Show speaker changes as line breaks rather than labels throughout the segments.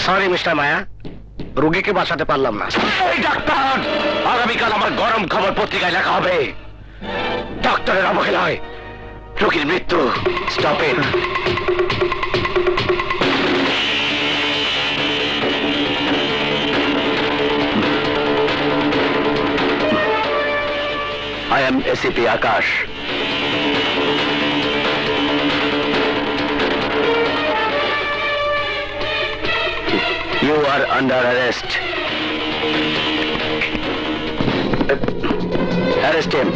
Sorry mister মায়া, রোগীকে বাঁচাতে পারলাম না। এই ডাক্তার, আগামীকাল আমার গরম খবর পত্রিকায় লেখা হবে ডাক্তারের অবহেলায় রোগীর মৃত্যু। Stop it. I am ACP Akash. You are under arrest. Arrest him.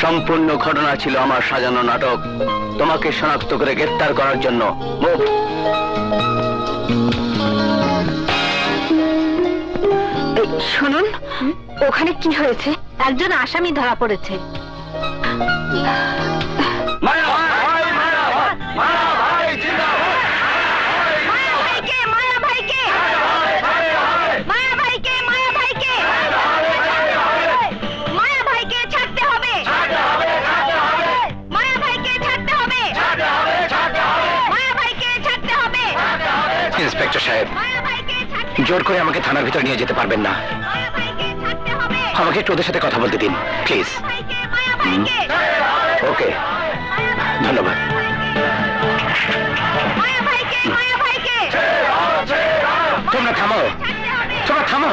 সম্পূর্ণ ঘটনা ছিল আমার সাজানো নাটক, তোমাকে শনাক্ত করে গ্রেফতার করার জন্য। মুভ।
শুনুন, ওখানে কি হয়েছে? একজন আসামি ধরা পড়েছে।
ইন্সপেক্টর সাহেব, জোর করে আমাকে থানার ভিতর নিয়ে যেতে পারবেন না। আমাকে একটু ওদের সাথে কথা বলতে দিন প্লিজ। ওকে, ধন্যবাদ। তোমরা থামো, তোমরা থামো,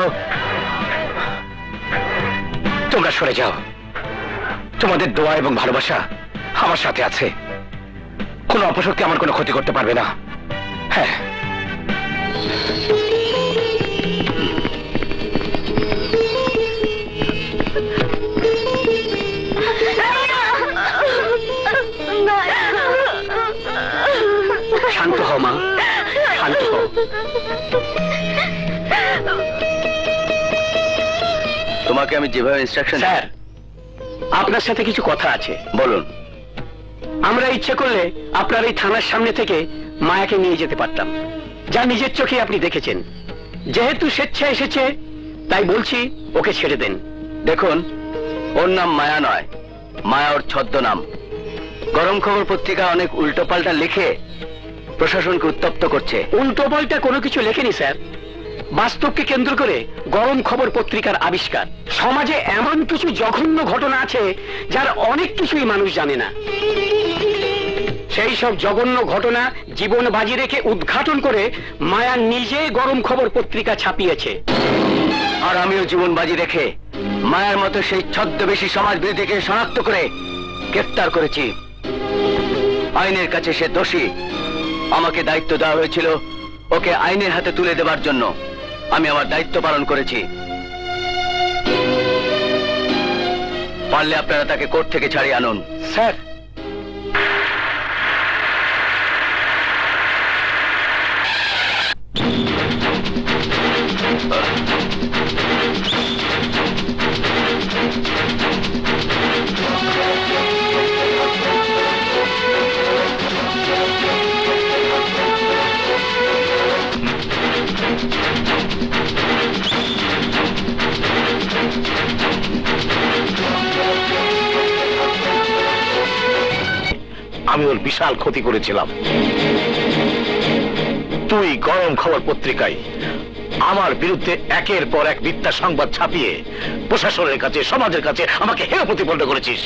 তোমরা সরে যাও। তোমাদের দোয়া এবং ভালোবাসা আমার সাথে আছে। কোনো অপশক্তি আমার কোনো ক্ষতি করতে পারবে না। হ্যাঁ, শান্ত হও মা, শান্ত হও। তোমাকে আমি যেভাবে ইনস্ট্রাকশন। স্যার, আপনার সাথে কিছু কথা আছে। বলুন। আমরা ইচ্ছে করলে আপনার এই থানার সামনে থেকে মায়াকে নিয়ে যেতে পারতাম, যা নিজের চোখে আপনি দেখেছেন। যেহেতু স্বেচ্ছায় এসেছে তাই বলছি ওকে ছেড়ে দেন। দেখুন, ওর নাম মায়া নয়, মায়া ওর ছদ্মনাম। গরম খবর পত্রিকা অনেক উল্টো পাল্টা লিখে প্রশাসনকে উত্তপ্ত করছে। উল্টো পাল্টা কোনো কিছু লেখেনি স্যার, বাস্তবকে কেন্দ্র করে গরম খবর পত্রিকার আবিষ্কার। সমাজে এমন কিছু জঘন্য ঘটনা আছে যার অনেক কিছুই মানুষ জানে না। সেই সব জঘন্য ঘটনা জীবন বাজি রেখে উদ্ঘাটন করে মায়া নিজে গরম খবর পত্রিকা ছাপিয়েছে। আর আমিও জীবন বাজি রেখে মায়ার মতো সেই ছদ্মবেশী সমাজ বিরোধীকে শনাক্ত করে গ্রেফতার করেছি। আইনের কাছে সে দোষী। আমাকে দায়িত্ব দেওয়া হয়েছিল ওকে আইনের হাতে তুলে দেবার জন্য। আমি আমার দায়িত্ব পালন করেছি। পারলে আপনারা তাকে কোর্ট থেকে ছাড়িয়ে আনুন। স্যার, আমি ওর বিশাল ক্ষতি করেছিলাম। তুই গরম খবর পত্রিকায় আমার বিরুদ্ধে একের পর এক মিথ্যা সংবাদ ছাপিয়ে প্রশাসনের কাছে, সমাজের কাছে আমাকে হেয় প্রতিপন্ন করেছিস।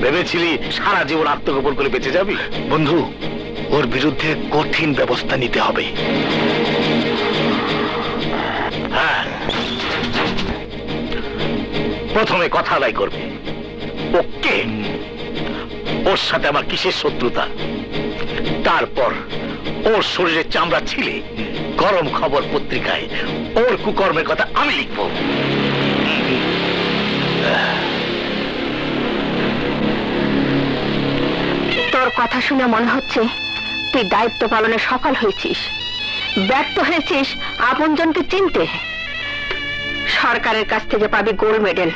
ভেবেছিলি সারা জীবন আত্মগোপন করে বেঁচে যাবি? বন্ধু, ওর বিরুদ্ধে কঠিন ব্যবস্থা নিতে হবে। হ্যাঁ, প্রথমে কথা আদায় করবে। ওকে, ওর সাথে আমার কিসের শত্রুতা? তারপর ওর শরীরের চামড়া ছিলে গরম খবর পত্রিকায় ওর কুকর্মের কথা আমি লিখব।
তোর কথা শুনে মনে হচ্ছে তুই দায়িত্ব পালনে সফল হয়েছিস, ব্যর্থ হয়েছিস আপনজনকে চিনতে। সরকারের কাছ থেকে পাবি গোল্ড মেডেল,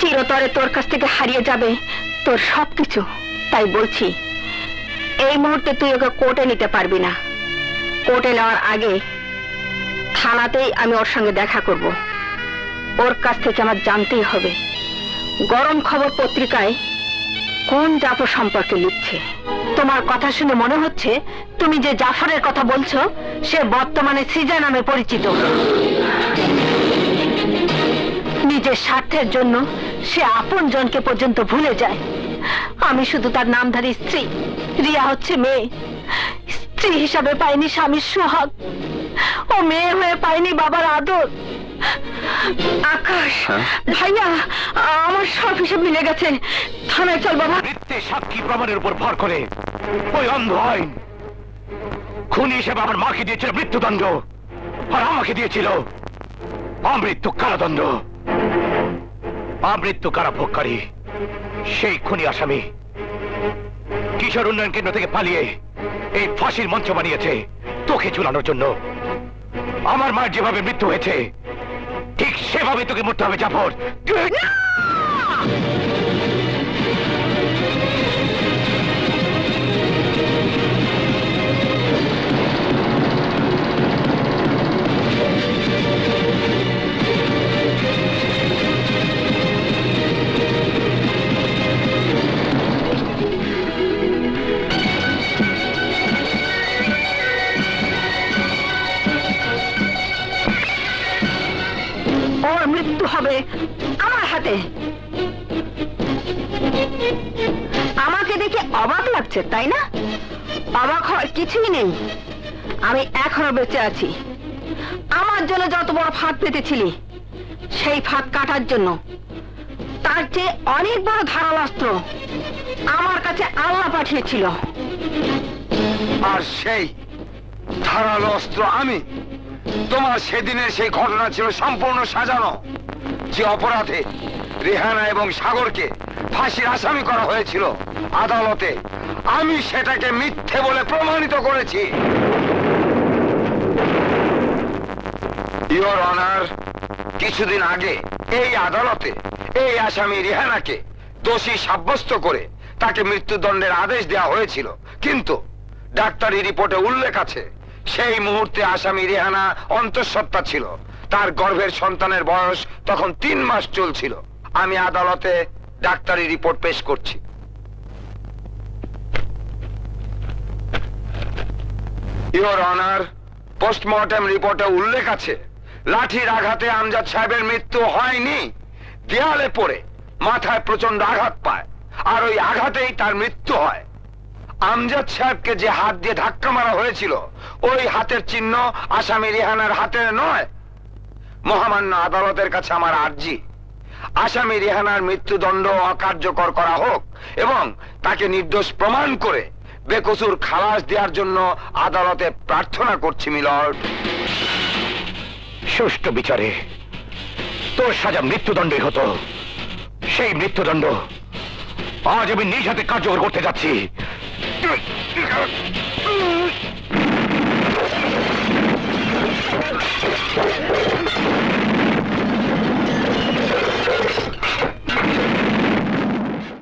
চিরতরে তোর কাছ থেকে হারিয়ে যাবে তোর সবকিছু। তাই বলছি, এই মুহূর্তে তুই ওকে কোর্টে নিতে পারবি না। কোর্টে নেওয়ার আগে থানাতেই আমি ওর সঙ্গে দেখা করব। ওর কাছ থেকে আমার জানতেই হবে গরম খবর পত্রিকায় কোন জাফর সম্পর্কে লিখছে। তোমার কথা শুনে মনে হচ্ছে তুমি যে জাফরের কথা বলছো সে বর্তমানে সৃজা নামে পরিচিত। নিজের স্বার্থের জন্য সে আপনজনকে পর্যন্ত ভুলে যায়। আমি শুধু তার নামধারী স্ত্রী, রিয়া হচ্ছে মেয়ে। স্ত্রী হিসাবে পাইনি স্বামীর সোহাগ, ও মেয়ে হয়ে পাইনি বাবার আদর। আকাশ ভাইয়া, আমার সব হিসাব মিলে গেছে। থানায় চল বাবা।
মিথ্যে সাক্ষী প্রমাণের উপর ভর করে ওই অন্ধ আইন খুনি হিসেবে আমার মাকে দিয়েছিল মৃত্যুদণ্ড, আর আমাকে দিয়েছিল আমৃত্যু কারাদণ্ড। আমৃত্যু কারাভোগকারী সেই খুনি আসামি কিশোর উন্নয়ন কেন্দ্র থেকে পালিয়ে এই ফাঁসির মঞ্চ বানিয়েছে তোকে ঝুলানোর জন্য। আমার মায়ের যেভাবে মৃত্যু হয়েছে ঠিক সেভাবে তোকে মরতে হবে জাফর।
ওর মৃত্যু হবে আমার হাতে। আমাকে দেখে অবাক লাগছে তাই না? অবাক হওয়ার কিছুই নেই। আমি এখনো বেঁচে আছি। আমার জন্য যত বড় ফাঁদ পেতেছিলি সেই ফাঁদ কাটার জন্য তার চেয়ে অনেক বড় ধারালো অস্ত্র আমার কাছে আল্লাহ পাঠিয়েছিল।
আর সেই ধারালো অস্ত্র আমি। তোমার সেদিনের সেই ঘটনা ছিল সম্পূর্ণ সাজানো। যে অপরাধে রেহানা এবং সাগরকে ফাঁসির আসামি করা হয়েছিল আদালতে, আমি সেটাকে মিথ্যে বলে প্রমাণিত করেছি। ইওর অনার, কিছুদিন আগে এই আদালতে এই আসামি রেহানাকে দোষী সাব্যস্ত করে তাকে মৃত্যুদণ্ডের আদেশ দেওয়া হয়েছিল, কিন্তু ডাক্তারি রিপোর্টে উল্লেখ আছে সেই মুহূর্তে আসামি রেহানা অন্তঃসত্ত্বা ছিল। তার গর্ভের সন্তানের বয়স তখন 3 মাস চলছিল। আমি আদালতে ডাক্তারি রিপোর্ট পেশ করছি। ইওর অনার, পোস্টমর্টেম রিপোর্টে উল্লেখ আছে লাঠির আঘাতে আমজাদ সাহেবের মৃত্যু হয়নি, দেয়ালে পড়ে মাথায় প্রচন্ড আঘাত পায়, আর ওই আঘাতেই তার মৃত্যু হয়। আমজাদ সাহেবকে যে হাত দিয়ে ধাক্কা মারা হয়েছিল ওই হাতের চিহ্ন আসামি রেহানার হাতের নয়। মহামান্য আদালতের কাছে আমার আর্জি, আসামি রেহানার মৃত্যুদণ্ড অকার্যকর করা হোক এবং তাকে নির্দোষ প্রমাণ করে বেকসুর খালাস দেওয়ার জন্য আদালতে প্রার্থনা করছি মিলর্ড।
সুষ্ঠু বিচারে তোর সাজা মৃত্যুদণ্ডই হতো। সেই মৃত্যুদণ্ড আজ আমি নিজ হাতে কার্যকর করতে যাচ্ছি।